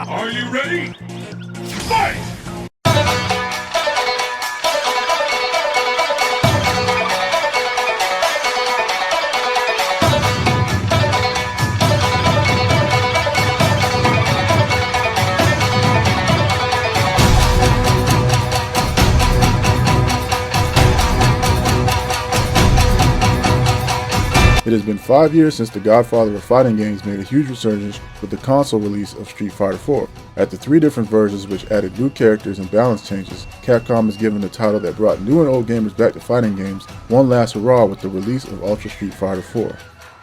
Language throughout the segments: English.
Are you ready? Fight! It has been 5 years since the godfather of fighting games made a huge resurgence with the console release of Street Fighter 4. After 3 different versions which added new characters and balance changes, Capcom is given the title that brought new and old gamers back to fighting games one last hurrah with the release of Ultra Street Fighter 4.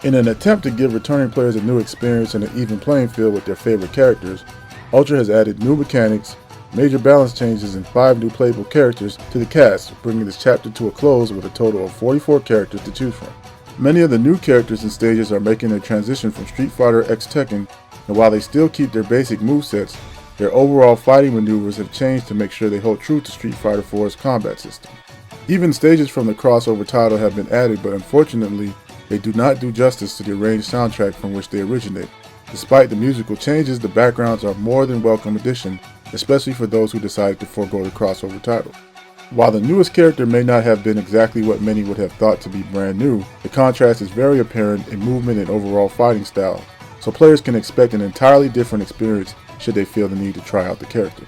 In an attempt to give returning players a new experience and an even playing field with their favorite characters, Ultra has added new mechanics, major balance changes, and 5 new playable characters to the cast, bringing this chapter to a close with a total of 44 characters to choose from. Many of the new characters and stages are making a transition from Street Fighter X Tekken, and while they still keep their basic movesets, their overall fighting maneuvers have changed to make sure they hold true to Street Fighter 4's combat system. Even stages from the crossover title have been added, but unfortunately, they do not do justice to the arranged soundtrack from which they originate. Despite the musical changes, the backgrounds are more than welcome addition, especially for those who decided to forego the crossover title. While the newest character may not have been exactly what many would have thought to be brand new, the contrast is very apparent in movement and overall fighting style, so players can expect an entirely different experience should they feel the need to try out the character.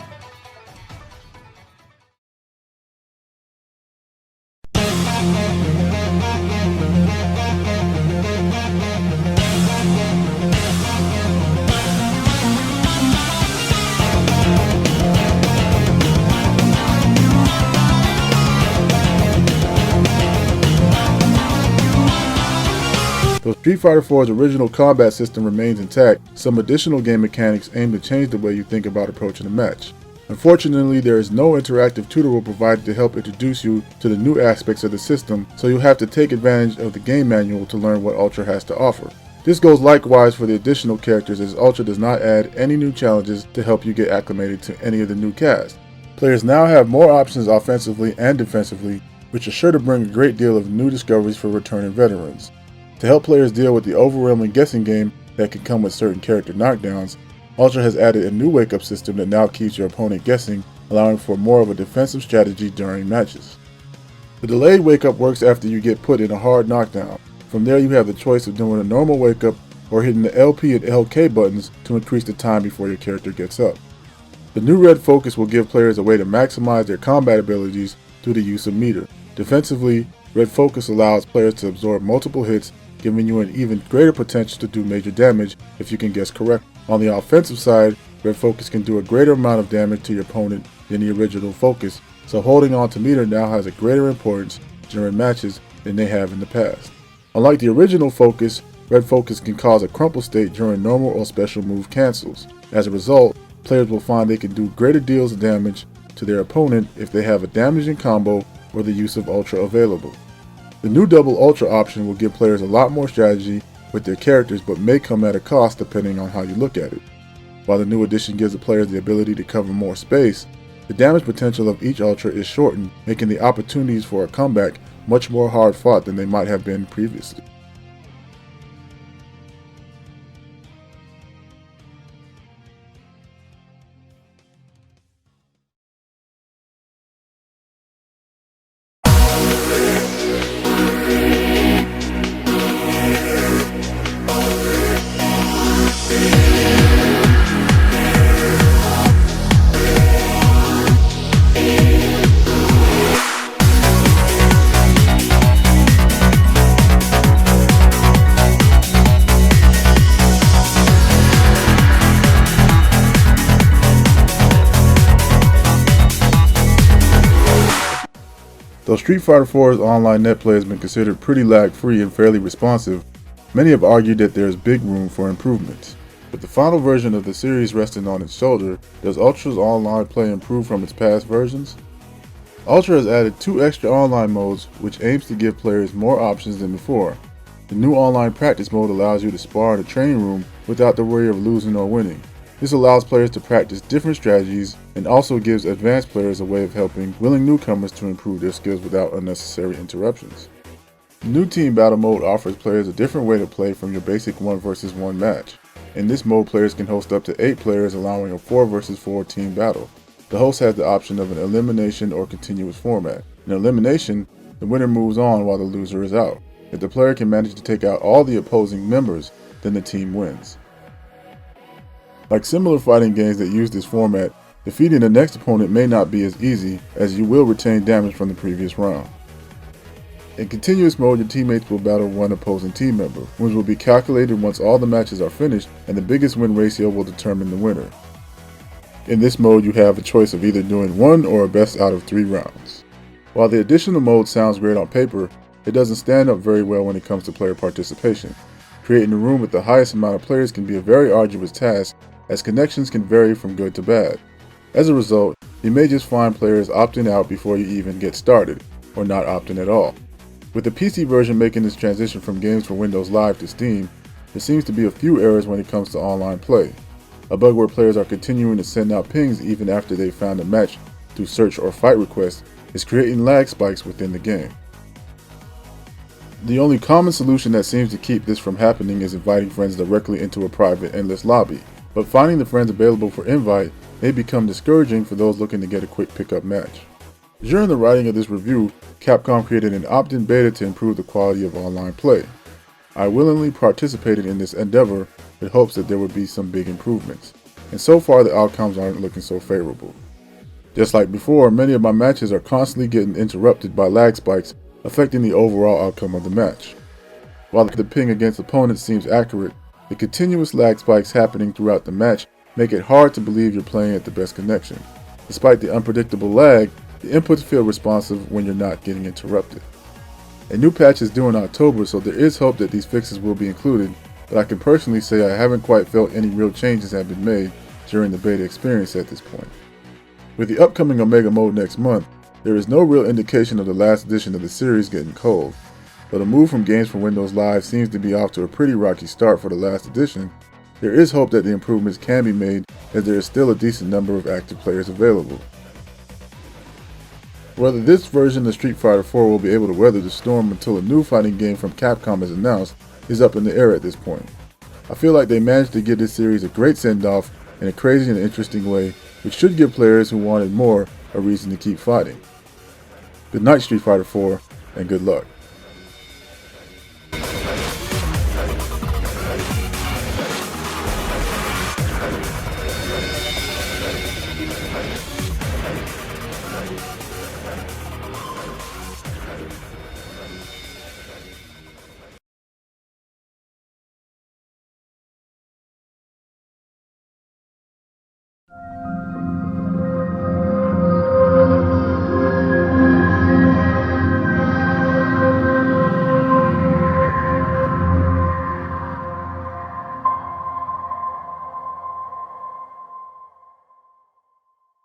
Though Street Fighter 4's original combat system remains intact, some additional game mechanics aim to change the way you think about approaching a match. Unfortunately, there is no interactive tutorial provided to help introduce you to the new aspects of the system, so you'll have to take advantage of the game manual to learn what Ultra has to offer. This goes likewise for the additional characters, as Ultra does not add any new challenges to help you get acclimated to any of the new cast. Players now have more options offensively and defensively, which are sure to bring a great deal of new discoveries for returning veterans. To help players deal with the overwhelming guessing game that can come with certain character knockdowns, Ultra has added a new wake-up system that now keeps your opponent guessing, allowing for more of a defensive strategy during matches. The delayed wake-up works after you get put in a hard knockdown. From there you have the choice of doing a normal wake-up or hitting the LP and LK buttons to increase the time before your character gets up. The new red focus will give players a way to maximize their combat abilities through the use of meter. Defensively, red focus allows players to absorb multiple hits, giving you an even greater potential to do major damage if you can guess correct. On the offensive side, red focus can do a greater amount of damage to your opponent than the original focus, so holding on to meter now has a greater importance during matches than they have in the past. Unlike the original focus, red focus can cause a crumple state during normal or special move cancels. As a result, players will find they can do greater deals of damage to their opponent if they have a damaging combo or the use of Ultra available. The new double Ultra option will give players a lot more strategy with their characters, but may come at a cost depending on how you look at it. While the new addition gives the players the ability to cover more space, the damage potential of each Ultra is shortened, making the opportunities for a comeback much more hard fought than they might have been previously. Though Street Fighter 4's online net play has been considered pretty lag-free and fairly responsive, many have argued that there is big room for improvements. With the final version of the series resting on its shoulder, does Ultra's online play improve from its past versions? Ultra has added 2 extra online modes, which aims to give players more options than before. The new online practice mode allows you to spar in a training room without the worry of losing or winning. This allows players to practice different strategies and also gives advanced players a way of helping willing newcomers to improve their skills without unnecessary interruptions. The new Team Battle mode offers players a different way to play from your basic 1 vs 1 match. In this mode, players can host up to 8 players, allowing a 4 versus 4 team battle. The host has the option of an elimination or continuous format. In elimination, the winner moves on while the loser is out. If the player can manage to take out all the opposing members, then the team wins. Like similar fighting games that use this format, defeating the next opponent may not be as easy, as you will retain damage from the previous round. In continuous mode, your teammates will battle one opposing team member, which will be calculated once all the matches are finished, and the biggest win ratio will determine the winner. In this mode, you have a choice of either doing 1 or a best out of 3 rounds. While the additional mode sounds great on paper, it doesn't stand up very well when it comes to player participation. Creating a room with the highest amount of players can be a very arduous task, as connections can vary from good to bad. As a result, you may just find players opting out before you even get started, or not opting at all. With the PC version making this transition from games for Windows Live to Steam, there seems to be a few errors when it comes to online play. A bug where players are continuing to send out pings even after they've found a match through search or fight requests is creating lag spikes within the game. The only common solution that seems to keep this from happening is inviting friends directly into a private endless lobby, but finding the friends available for invite may become discouraging for those looking to get a quick pickup match. During the writing of this review, Capcom created an opt-in beta to improve the quality of online play. I willingly participated in this endeavor with hopes that there would be some big improvements, and so far the outcomes aren't looking so favorable. Just like before, many of my matches are constantly getting interrupted by lag spikes, affecting the overall outcome of the match. While the ping against opponents seems accurate, the continuous lag spikes happening throughout the match make it hard to believe you're playing at the best connection. Despite the unpredictable lag, the inputs feel responsive when you're not getting interrupted. A new patch is due in October, so there is hope that these fixes will be included, but I can personally say I haven't quite felt any real changes have been made during the beta experience at this point. With the upcoming Omega mode next month, there is no real indication of the last edition of the series getting cold. Though the move from games for Windows Live seems to be off to a pretty rocky start for the last edition, there is hope that the improvements can be made, as there is still a decent number of active players available. Whether this version of Street Fighter 4 will be able to weather the storm until a new fighting game from Capcom is announced is up in the air at this point. I feel like they managed to give this series a great send-off in a crazy and interesting way, which should give players who wanted more a reason to keep fighting. Good night, Street Fighter 4, and good luck.